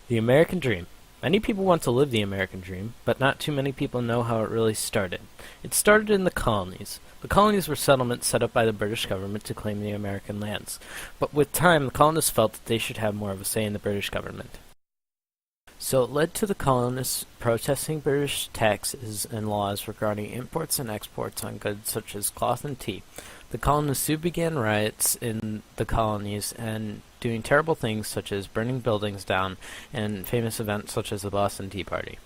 The American Dream. Many people want to live the American dream, but not too many people know how it really started. It started in the colonies. The colonies were settlements set up by the British government to claim the American lands. But with time, the colonists felt that they should have more of a say in the British government. So it led to the colonists protesting British taxes and laws regarding imports and exports on goods such as cloth and tea. The colonists soon began riots in the colonies and doing terrible things such as burning buildings down and famous events such as the Boston Tea Party.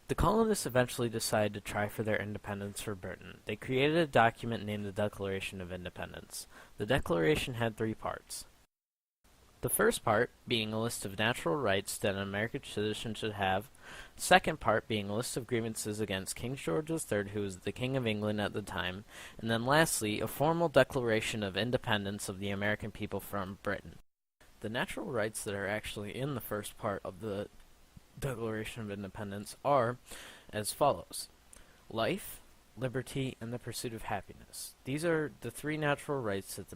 The colonists eventually decided to try for their independence from Britain. They created a document named the Declaration of Independence. The Declaration had three parts. The first part being a list of natural rights that an American citizen should have. The second part being a list of grievances against King George III, who was the King of England at the time. And then lastly, a formal declaration of independence of the American people from Britain. The natural rights that are actually in the first part of the Declaration of Independence are as follows: life, liberty, and the pursuit of happiness. These are the three natural rights that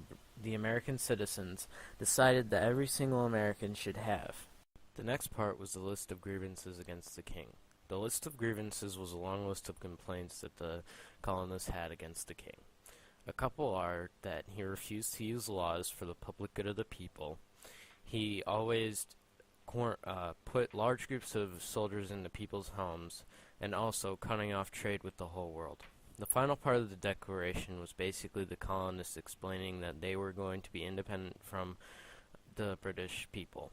the American citizens decided that every single American should have. The next part was the list of grievances against the king. The list of grievances was a long list of complaints that the colonists had against the king. A couple are that he refused to use laws for the public good of the people. He always put large groups of soldiers into people's homes, and also cutting off trade with the whole world. The final part of the Declaration was basically the colonists explaining that they were going to be independent from the British people.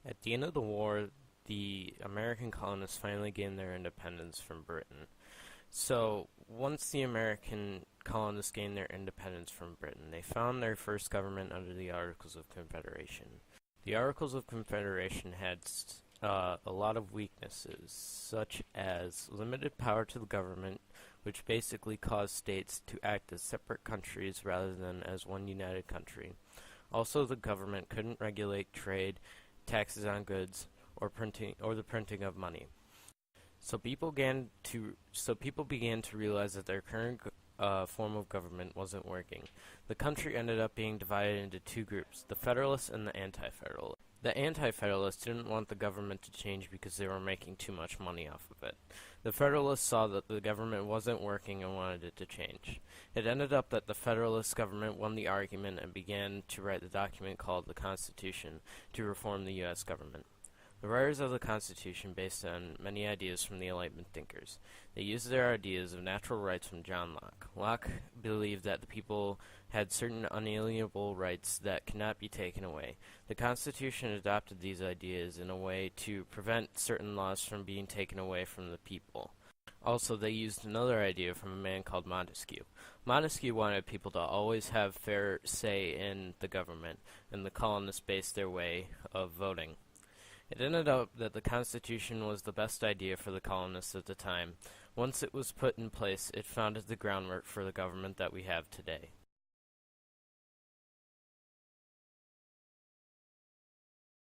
At the end of the war, the American colonists finally gained their independence from Britain. So, once the American colonists gained their independence from Britain, they found their first government under the Articles of Confederation. The Articles of Confederation had a lot of weaknesses, such as limited power to the government, which basically caused states to act as separate countries rather than as one united country. Also, the government couldn't regulate trade, taxes on goods, or the printing of money. So people began to realize that their current form of government wasn't working. The country ended up being divided into two groups, the Federalists and the Anti-Federalists. The Anti-Federalists didn't want the government to change because they were making too much money off of it. The Federalists saw that the government wasn't working and wanted it to change. It ended up that the Federalist government won the argument and began to write the document called the Constitution to reform the U.S. government. The writers of the Constitution based on many ideas from the Enlightenment thinkers. They used their ideas of natural rights from John Locke. Locke believed that the people had certain unalienable rights that cannot be taken away. The Constitution adopted these ideas in a way to prevent certain laws from being taken away from the people. Also, they used another idea from a man called Montesquieu. Montesquieu wanted people to always have fair say in the government, and the colonists based their way of voting. It ended up that the Constitution was the best idea for the colonists at the time. Once it was put in place, it founded the groundwork for the government that we have today.